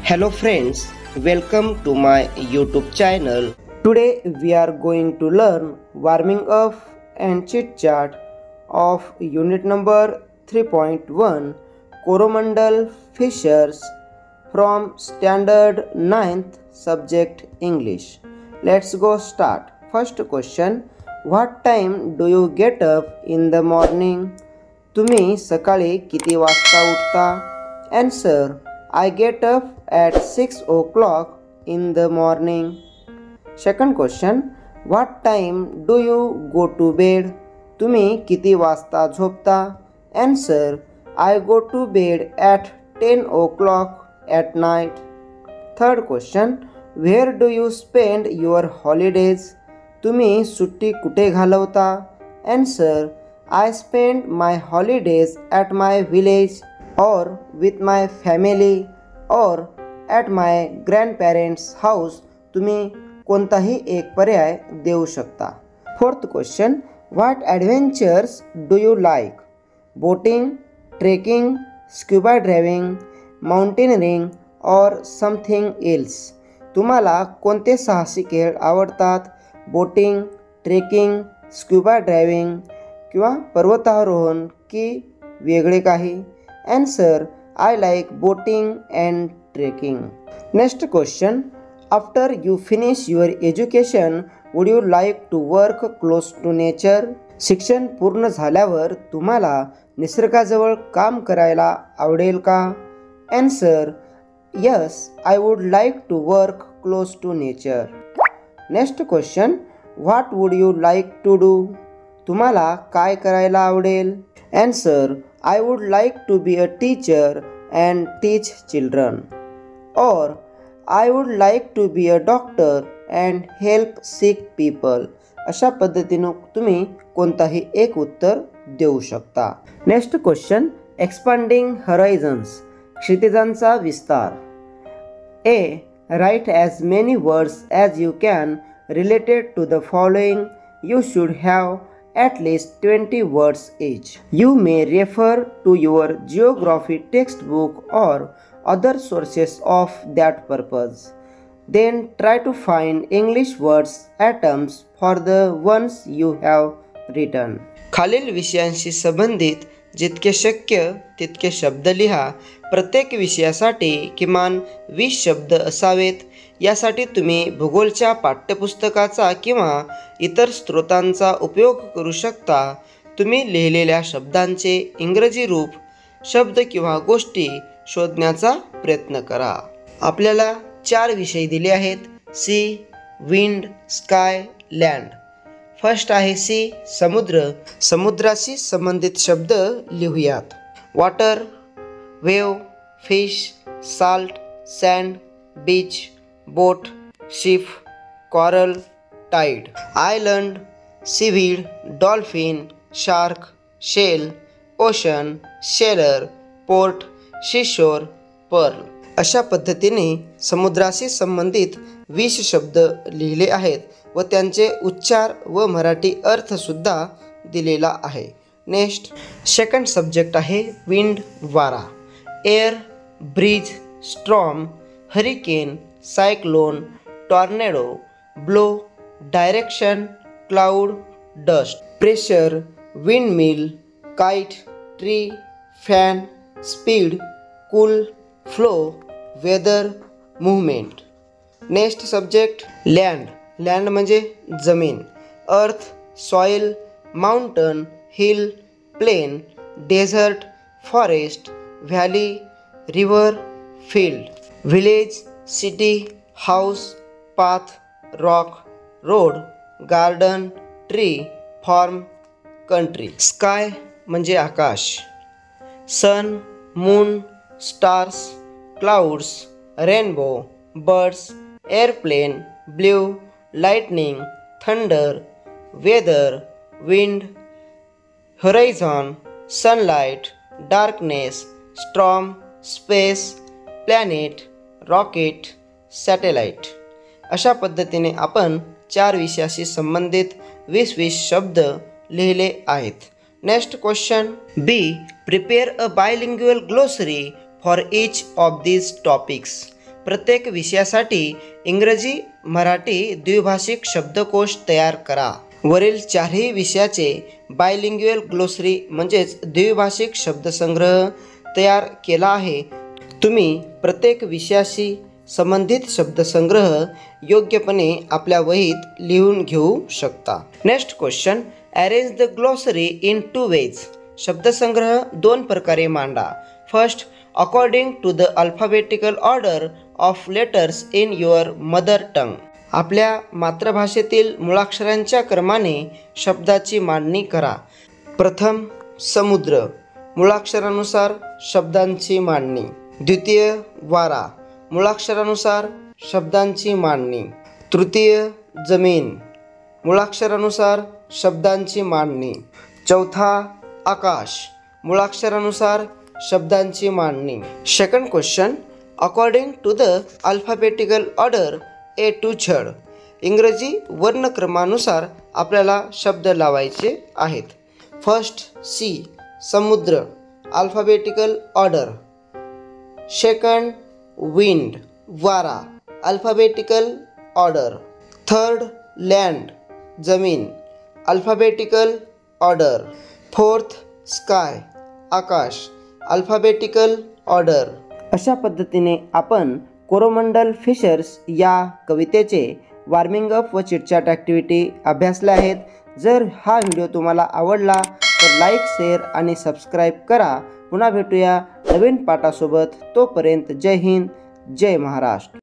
Hello friends, welcome to my YouTube channel. Today we are going to learn warming up and chit chat of unit number 3.1 Coromandel Fishers from standard 9th subject English. Let's go start. First question, what time do you get up in the morning? तुम्ही सकाळी किती वाजता उठता? Answer, I get up at 6 o'clock in the morning. Second question, what time do you go to bed? तुम्ही किती वाजता झोपता? Answer, I go to bed at 10 o'clock at night. Third question, where do you spend your holidays? तुम्ही सुट्टी कुठे घालवता? Answer, I spend my holidays at my village or with my family or at my grandparents' house. तुम्ही कोणताही एक पर्याय देऊ शकता. Fourth question, what adventures do you like? Boating, trekking, scuba diving, mountaineering or something else. तुम्हाला कोणते साहसी खेळ आवडतात? बोटिंग, ट्रेकिंग, स्क्युबा ड्रायव्हिंग किंवा पर्वतारोहण की वेगळे काही? Answer, I like boating and trekking. Next question, after you finish your education, would you like to work close to nature? शिक्षण पूर्ण झाल्यावर तुम्हाला निसर्गाजवळ काम करायला आवडेल का? Answer, yes, I would like to work close to nature. Next question, what would you like to do? तुम्हाला काय करायला आवडेल? Answer, I would like to be a teacher and teach children. Or I would like to be a doctor and help sick people. अशा पद्धतीने तुम्ही कोणताही एक उत्तर देऊ शकता. नेक्स्ट क्वेश्चन, एक्सपांडिंग हॉरायझन्स, क्षितिजांचा विस्तार. A, write as many words as you can related to the following. You should have at least 20 words each. You may refer to your geography textbook or other sources of that purpose. Then try to find English words atoms for the ones you have written. खालील विषयांशी संबंधित जितके शक्य तितके शब्द लिहा. प्रत्येक विषयासाठी किमान 20 शब्द असावेत. यासाठी तुम्ही भूगोलच्या पाठ्यपुस्तकाचा किंवा इतर स्रोतांचा उपयोग करू शकता. तुम्ही लिहिलेल्या शब्दांचे इंग्रजी रूप, शब्द किंवा गोष्टी शोधण्याचा प्रयत्न करा. आपल्याला 4 विषय दिले आहेत: sea, wind, sky, land. First आहे सी, समुद्र. समुद्राशी संबंधित शब्द लिहूयात. Water, wave, fish, salt, sand, beach, boat, ship, coral, tide. Island, seaweed, dolphin, shark, shell, ocean, sailor, port, seashore, pearl. अशा पद्धतीने समुद्राशी संबंधित 20 शब्द लिहिले आहेत व त्यांचे उच्चार व मराठी अर्थ सुद्धा दिलेला आहे. नेक्स्ट सेकंड सब्जेक्ट आहे विंड, वारा. Air, breeze, storm, hurricane, cyclone, tornado, blow, direction, cloud, dust. Pressure, windmill, kite, tree, fan, speed, cool, flow, weather, movement. Next subject land. Land म्हणजे जमीन. Earth, soil, mountain, hill, plain, desert, forest, valley, river, field. Village, city, house, path, rock, road, garden, tree, farm, country. Sky म्हणजे आकाश. Sun, moon, stars, clouds, rainbow, birds, airplane, blue, lightning, thunder, weather, wind, horizon, sunlight, darkness, storm, space, planet, rocket, satellite. अशा पद्धतीने आपण 4 विषयाशी संबंधित 20 शब्द लिहिले आहेत. Next question, B, prepare a bilingual glossary for each of these topics. प्रत्येक विषयासाठी इंग्रजी मराठी द्विभाषिक शब्दकोश तयार करा। वरील चारही विषयाचे बायलिंग्युअल ग्लोसरी म्हणजेच द्विभाषिक शब्दसंग्रह तयार केला आहे। तुम्ही प्रत्येक विषयाशी संबंधित शब्दसंग्रह योग्यपणे आपल्या वहीत लिहून घेऊ शकता। Next question, arrange the glossary in 2 ways. शब्दसंग्रह 2 प्रकारे मांडा। First, according to the alphabetical order of letters in your mother tongue. आपल्या मातृभाषेतील मुळाक्षरांच्या क्रमाने शब्दाची मांडणी करा। प्रथम, समुद्र, मुळाक्षरानुसार शब्दांची मांडणी। द्वितीय, वारा, मुळाक्षरानुसार शब्दांची मांडणी। तृतीय, जमीन, मुळाक्षरानुसार शब्दांची मांडणी। चौथा, आकाश, मुळाक्षरानुसार शब्दांची मांडणी। Second question, according to the alphabetical order A to Z। इंग्रजी वर्णक्रमानुसार आपल्याला शब्द लावायचे आहेत। फर्स्ट, सी, समुद्र, अल्फाबेटिकल ऑर्डर। सेकंड, विंड, वारा, अल्फाबेटिकल ऑर्डर। थर्ड, लँड, जमीन, अल्फाबेटिकल ऑर्डर। फोर्थ, स्काय, आकाश, अल्फाबेटिकल ऑर्डर। अशा पद्धतीने आपण कोरोमंडल फिशर्स या कवितेचे वॉर्मिंग अप व चिटचॅट ॲक्टिव्हिटी अभ्यासल्या आहेत। जर हा व्हिडिओ तुम्हाला आवडला तर लाईक, शेअर आणि सबस्क्राईब करा। पुन्हा भेटूया नवीन पाठासोबत। तोपर्यंत जय हिंद, जय महाराष्ट्र।